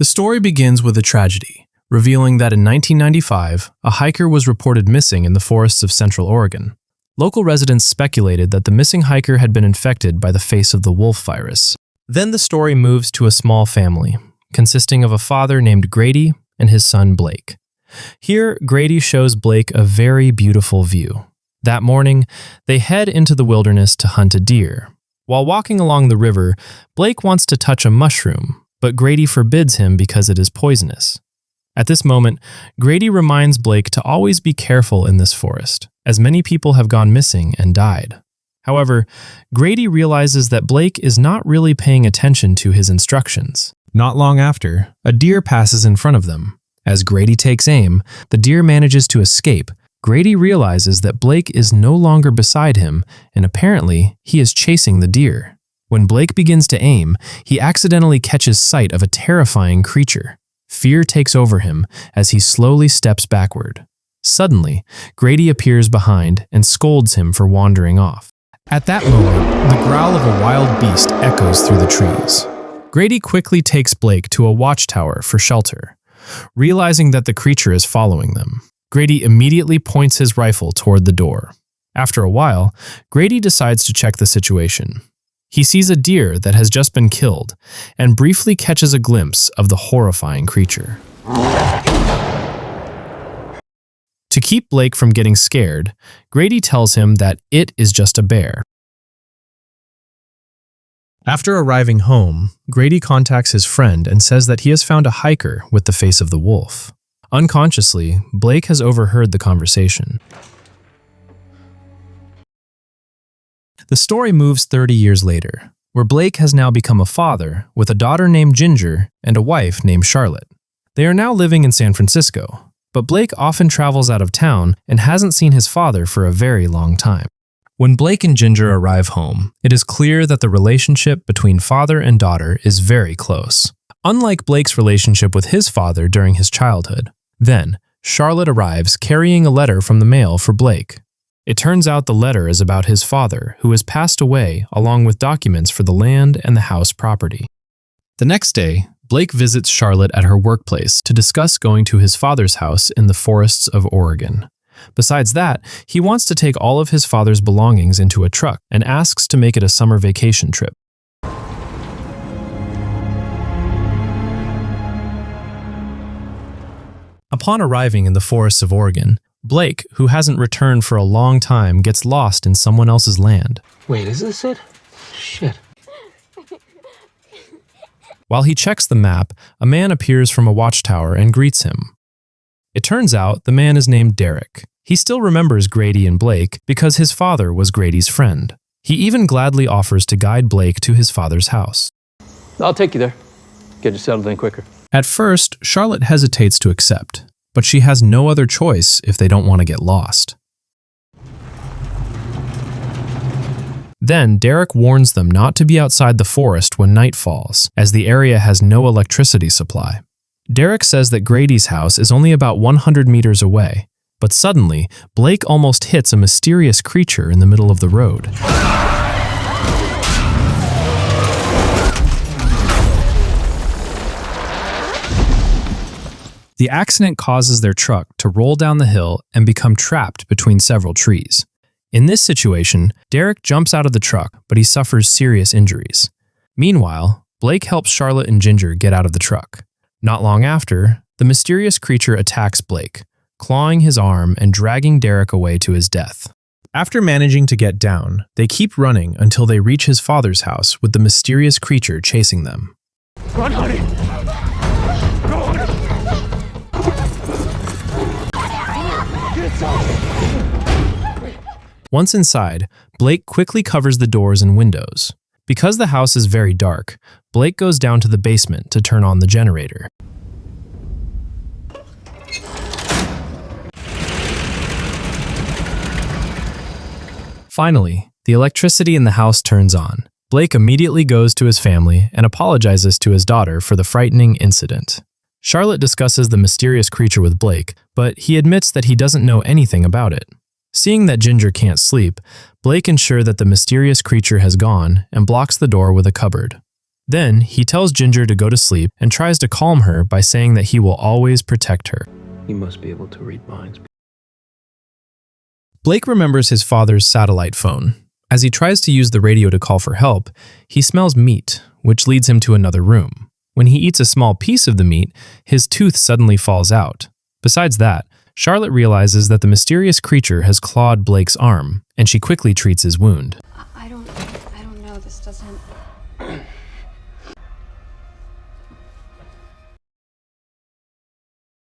The story begins with a tragedy, revealing that in 1995, a hiker was reported missing in the forests of Central Oregon. Local residents speculated that the missing hiker had been infected by the face of the wolf virus. Then the story moves to a small family, consisting of a father named Grady and his son Blake. Here, Grady shows Blake a very beautiful view. That morning, they head into the wilderness to hunt a deer. While walking along the river, Blake wants to touch a mushroom, but Grady forbids him because it is poisonous. At this moment, Grady reminds Blake to always be careful in this forest, as many people have gone missing and died. However, Grady realizes that Blake is not really paying attention to his instructions. Not long after, a deer passes in front of them. As Grady takes aim, the deer manages to escape. Grady realizes that Blake is no longer beside him, and apparently, he is chasing the deer. When Blake begins to aim, he accidentally catches sight of a terrifying creature. Fear takes over him as he slowly steps backward. Suddenly, Grady appears behind and scolds him for wandering off. At that moment, the growl of a wild beast echoes through the trees. Grady quickly takes Blake to a watchtower for shelter. Realizing that the creature is following them, Grady immediately points his rifle toward the door. After a while, Grady decides to check the situation. He sees a deer that has just been killed and briefly catches a glimpse of the horrifying creature. To keep Blake from getting scared, Grady tells him that it is just a bear. After arriving home, Grady contacts his friend and says that he has found a hiker with the face of the wolf. Unconsciously, Blake has overheard the conversation. The story moves 30 years later, where Blake has now become a father with a daughter named Ginger and a wife named Charlotte. They are now living in San Francisco, but Blake often travels out of town and hasn't seen his father for a very long time. When Blake and Ginger arrive home, it is clear that the relationship between father and daughter is very close. Unlike Blake's relationship with his father during his childhood. Then, Charlotte arrives carrying a letter from the mail for Blake. It turns out the letter is about his father, who has passed away, along with documents for the land and the house property. The next day, Blake visits Charlotte at her workplace to discuss going to his father's house in the forests of Oregon. Besides that, he wants to take all of his father's belongings into a truck and asks to make it a summer vacation trip. Upon arriving in the forests of Oregon, Blake, who hasn't returned for a long time, gets lost in someone else's land. Wait, is this it? Shit. While he checks the map, a man appears from a watchtower and greets him. It turns out the man is named Derek. He still remembers Grady and Blake because his father was Grady's friend. He even gladly offers to guide Blake to his father's house. I'll take you there. Get you settled in quicker. At first, Charlotte hesitates to accept, but she has no other choice if they don't want to get lost. Then, Derek warns them not to be outside the forest when night falls, as the area has no electricity supply. Derek says that Grady's house is only about 100 meters away, but suddenly, Blake almost hits a mysterious creature in the middle of the road. The accident causes their truck to roll down the hill and become trapped between several trees. In this situation, Derek jumps out of the truck, but he suffers serious injuries. Meanwhile, Blake helps Charlotte and Ginger get out of the truck. Not long after, the mysterious creature attacks Blake, clawing his arm and dragging Derek away to his death. After managing to get down, they keep running until they reach his father's house with the mysterious creature chasing them. Run, honey! Run! Once inside, Blake quickly covers the doors and windows. Because the house is very dark, Blake goes down to the basement to turn on the generator. Finally, the electricity in the house turns on. Blake immediately goes to his family and apologizes to his daughter for the frightening incident. Charlotte discusses the mysterious creature with Blake, but he admits that he doesn't know anything about it. Seeing that Ginger can't sleep, Blake ensures that the mysterious creature has gone and blocks the door with a cupboard. Then, he tells Ginger to go to sleep and tries to calm her by saying that he will always protect her. You must be able to read minds. Blake remembers his father's satellite phone. As he tries to use the radio to call for help, he smells meat, which leads him to another room. When he eats a small piece of the meat, his tooth suddenly falls out. Besides that, Charlotte realizes that the mysterious creature has clawed Blake's arm, and she quickly treats his wound. I don't know. This doesn't...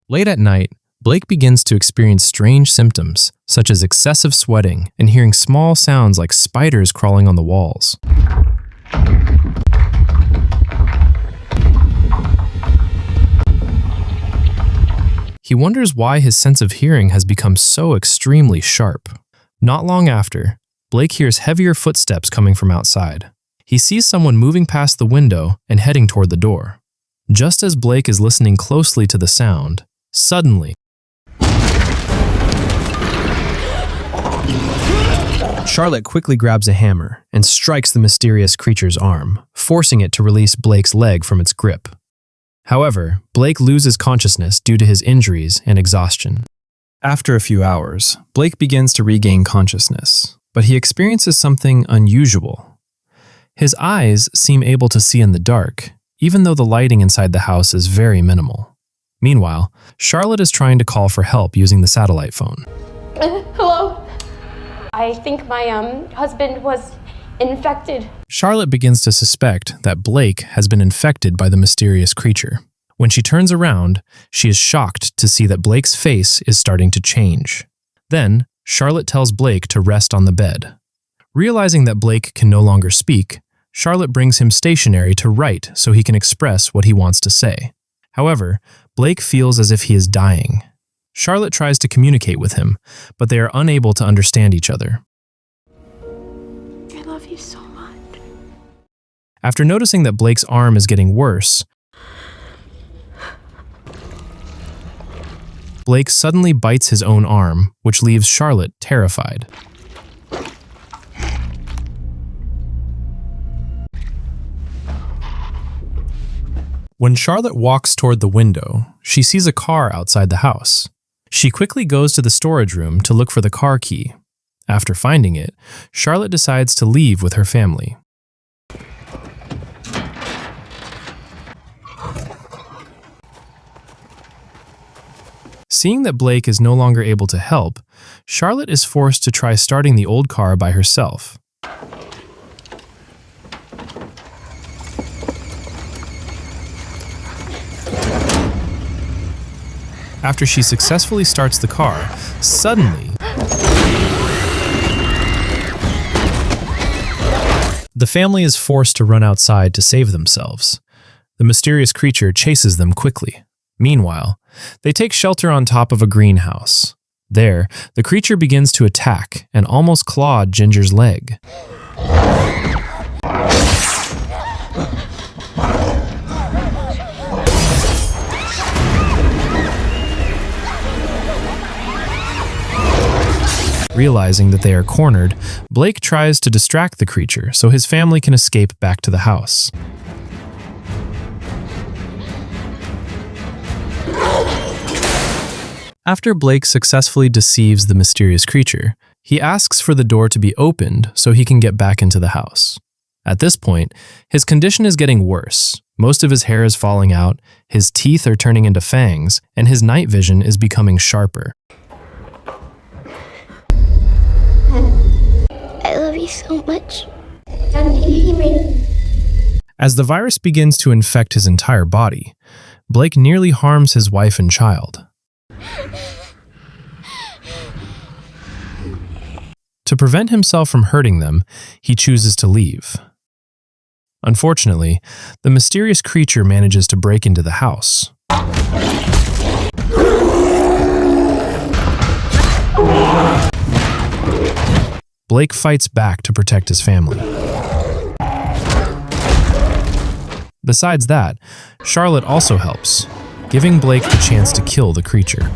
Late at night, Blake begins to experience strange symptoms, such as excessive sweating and hearing small sounds like spiders crawling on the walls. He wonders why his sense of hearing has become so extremely sharp. Not long after, Blake hears heavier footsteps coming from outside. He sees someone moving past the window and heading toward the door. Just as Blake is listening closely to the sound, suddenly, Charlotte quickly grabs a hammer and strikes the mysterious creature's arm, forcing it to release Blake's leg from its grip. However, Blake loses consciousness due to his injuries and exhaustion. After a few hours, Blake begins to regain consciousness, but he experiences something unusual. His eyes seem able to see in the dark, even though the lighting inside the house is very minimal. Meanwhile, Charlotte is trying to call for help using the satellite phone. Hello? I think my husband was infected. Charlotte begins to suspect that Blake has been infected by the mysterious creature. When she turns around, she is shocked to see that Blake's face is starting to change. Then, Charlotte tells Blake to rest on the bed. Realizing that Blake can no longer speak, Charlotte brings him stationery to write so he can express what he wants to say. However, Blake feels as if he is dying. Charlotte tries to communicate with him, but they are unable to understand each other. I love you so much. After noticing that Blake's arm is getting worse, Blake suddenly bites his own arm, which leaves Charlotte terrified. When Charlotte walks toward the window, she sees a car outside the house. She quickly goes to the storage room to look for the car key. After finding it, Charlotte decides to leave with her family. Seeing that Blake is no longer able to help, Charlotte is forced to try starting the old car by herself. After she successfully starts the car, suddenly, the family is forced to run outside to save themselves. The mysterious creature chases them quickly. Meanwhile, they take shelter on top of a greenhouse. There, the creature begins to attack and almost clawed Ginger's leg. Realizing that they are cornered, Blake tries to distract the creature so his family can escape back to the house. After Blake successfully deceives the mysterious creature, he asks for the door to be opened so he can get back into the house. At this point, his condition is getting worse. Most of his hair is falling out, his teeth are turning into fangs, and his night vision is becoming sharper. I love you so much. As the virus begins to infect his entire body, Blake nearly harms his wife and child. To prevent himself from hurting them, he chooses to leave. Unfortunately, the mysterious creature manages to break into the house. Blake fights back to protect his family. Besides that, Charlotte also helps, giving Blake the chance to kill the creature.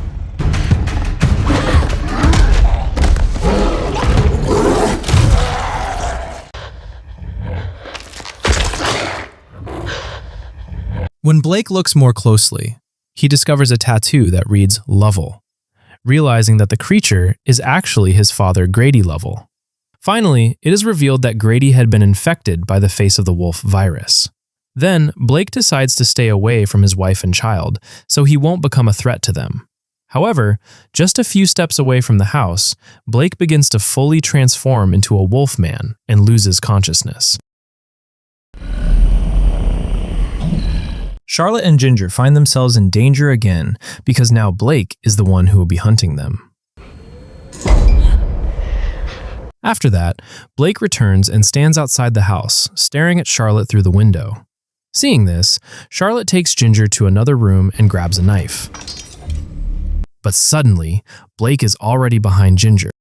When Blake looks more closely, he discovers a tattoo that reads Lovell, realizing that the creature is actually his father, Grady Lovell. Finally, it is revealed that Grady had been infected by the Face of the Wolf virus. Then, Blake decides to stay away from his wife and child, so he won't become a threat to them. However, just a few steps away from the house, Blake begins to fully transform into a wolf man and loses consciousness. Charlotte and Ginger find themselves in danger again because now Blake is the one who will be hunting them. After that, Blake returns and stands outside the house, staring at Charlotte through the window. Seeing this, Charlotte takes Ginger to another room and grabs a knife. But suddenly, Blake is already behind Ginger.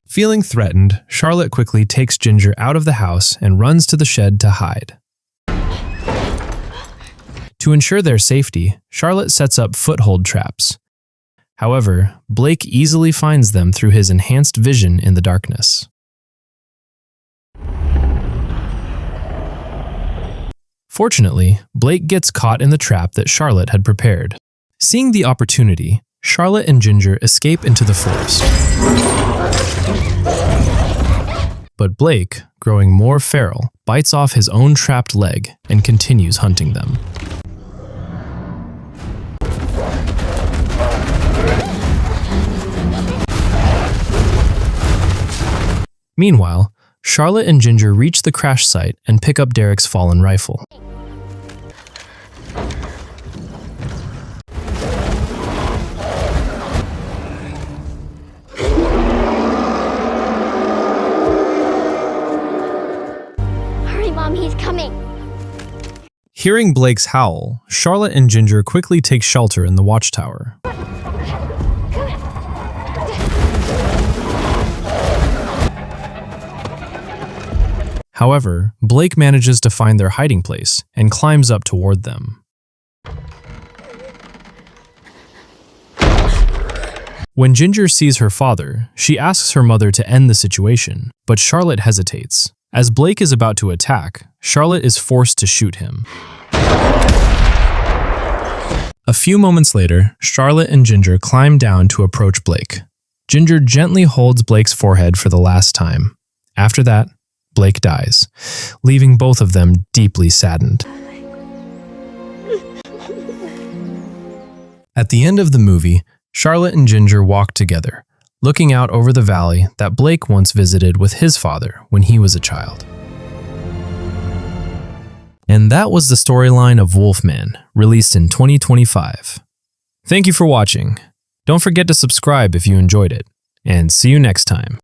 Feeling threatened, Charlotte quickly takes Ginger out of the house and runs to the shed to hide. To ensure their safety, Charlotte sets up foothold traps. However, Blake easily finds them through his enhanced vision in the darkness. Fortunately, Blake gets caught in the trap that Charlotte had prepared. Seeing the opportunity, Charlotte and Ginger escape into the forest. But Blake, growing more feral, bites off his own trapped leg and continues hunting them. Meanwhile, Charlotte and Ginger reach the crash site and pick up Derek's fallen rifle. Hurry, Mom, he's coming. Hearing Blake's howl, Charlotte and Ginger quickly take shelter in the watchtower. However, Blake manages to find their hiding place and climbs up toward them. When Ginger sees her father, she asks her mother to end the situation, but Charlotte hesitates. As Blake is about to attack, Charlotte is forced to shoot him. A few moments later, Charlotte and Ginger climb down to approach Blake. Ginger gently holds Blake's forehead for the last time. After that, Blake dies, leaving both of them deeply saddened. At the end of the movie, Charlotte and Ginger walk together, looking out over the valley that Blake once visited with his father when he was a child. And that was the storyline of Wolfman, released in 2025. Thank you for watching. Don't forget to subscribe if you enjoyed it, and see you next time.